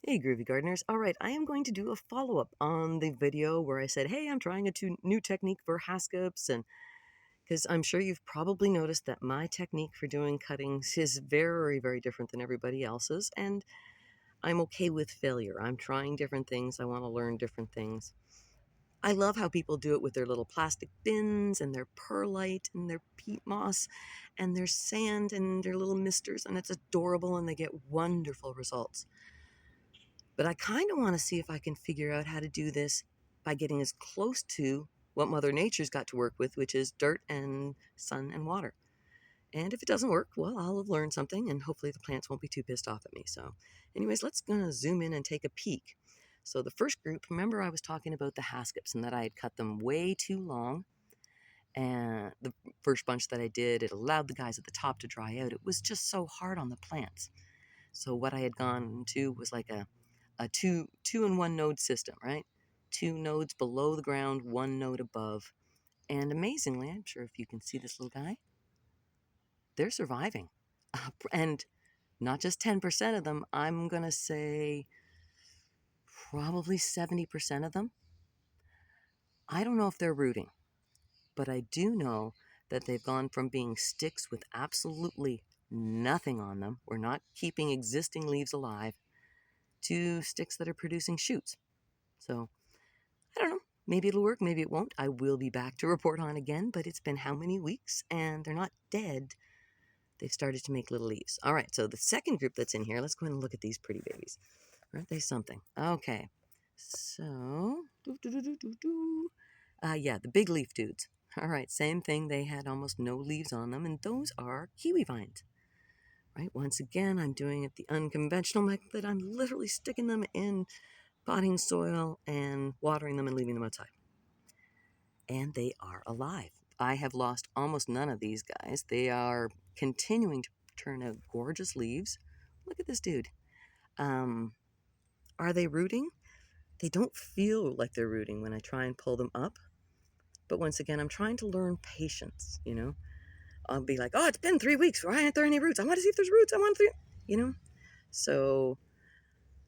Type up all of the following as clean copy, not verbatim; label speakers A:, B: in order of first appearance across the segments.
A: Hey, Groovy Gardeners. All right, I am going to do a follow-up on the video where I said, hey, I'm trying a new technique for Haskaps, and because I'm sure you've probably noticed that my technique for doing cuttings is very, very different than everybody else's, and I'm okay with failure. I'm trying different things. I want to learn different things. I love how people do it with their little plastic bins and their perlite and their peat moss and their sand and their little misters, and it's adorable, and they get wonderful results. But I kind of want to see if I can figure out how to do this by getting as close to what Mother Nature's got to work with, which is dirt and sun and water. And if it doesn't work, well, I'll have learned something, and hopefully the plants won't be too pissed off at me. So anyways, let's gonna zoom in and take a peek. So the first group, remember I was talking about the Haskaps and that I had cut them way too long. And the first bunch that I did, it allowed the guys at the top to dry out. It was just so hard on the plants. So what I had gone to was like a two and one node system, right? Two nodes below the ground, one node above. And amazingly, I'm sure if you can see this little guy, they're surviving. And not just 10% of them, I'm going to say probably 70% of them. I don't know if they're rooting, but I do know that they've gone from being sticks with absolutely nothing on them, we're not keeping existing leaves alive, to sticks that are producing shoots. So I don't know. Maybe it'll work, maybe it won't. I will be back to report on again, but it's been how many weeks? And they're not dead. They've started to make little leaves. All right, so the second group that's in here, let's go ahead and look at these pretty babies. Aren't they something? Okay, so, yeah, the big leaf dudes. All right, same thing. They had almost no leaves on them, and those are kiwi vines. Right, once again, I'm doing it the unconventional method. I'm literally sticking them in potting soil and watering them and leaving them outside. And they are alive. I have lost almost none of these guys. They are continuing to turn out gorgeous leaves. Look at this dude. Are they rooting? They don't feel like they're rooting when I try and pull them up. But once again, I'm trying to learn patience, you know? I'll be like, oh, it's been 3 weeks. Why aren't there any roots? I want to see if there's roots. I want to, you know? So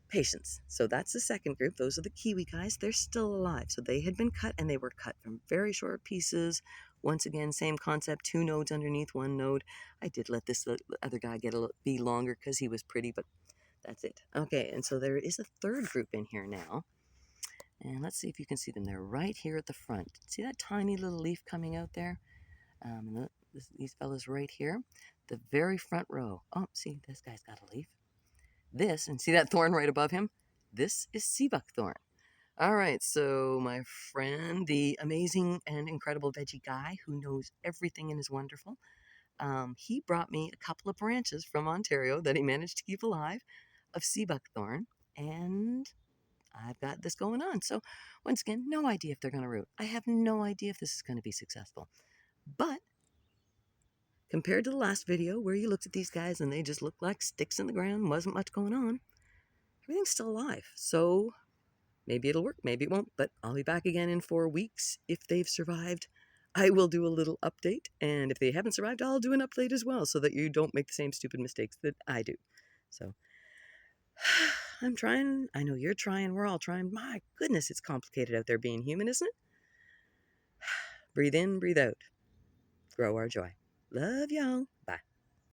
A: patience. So that's the second group. Those are the kiwi guys. They're still alive. So they had been cut, and they were cut from very short pieces. Once again, same concept, two nodes underneath one node. I did let this other guy be longer because he was pretty, but that's it. Okay, and so there is a third group in here now. And let's see if you can see them. They're right here at the front. See that tiny little leaf coming out there? These fellas right here. The very front row. Oh, see, this guy's got a leaf. This, and see that thorn right above him? This is sea buckthorn. All right, so my friend, the amazing and incredible veggie guy who knows everything and is wonderful, he brought me a couple of branches from Ontario that he managed to keep alive of sea buckthorn, and I've got this going on. So once again, no idea if they're going to root. I have no idea if this is going to be successful. But compared to the last video where you looked at these guys and they just looked like sticks in the ground, wasn't much going on, everything's still alive. So maybe it'll work, maybe it won't, but I'll be back again in 4 weeks. If they've survived, I will do a little update. And if they haven't survived, I'll do an update as well so that you don't make the same stupid mistakes that I do. So I'm trying. I know you're trying. We're all trying. My goodness, it's complicated out there being human, isn't it? Breathe in, breathe out. Grow our joy. Love y'all.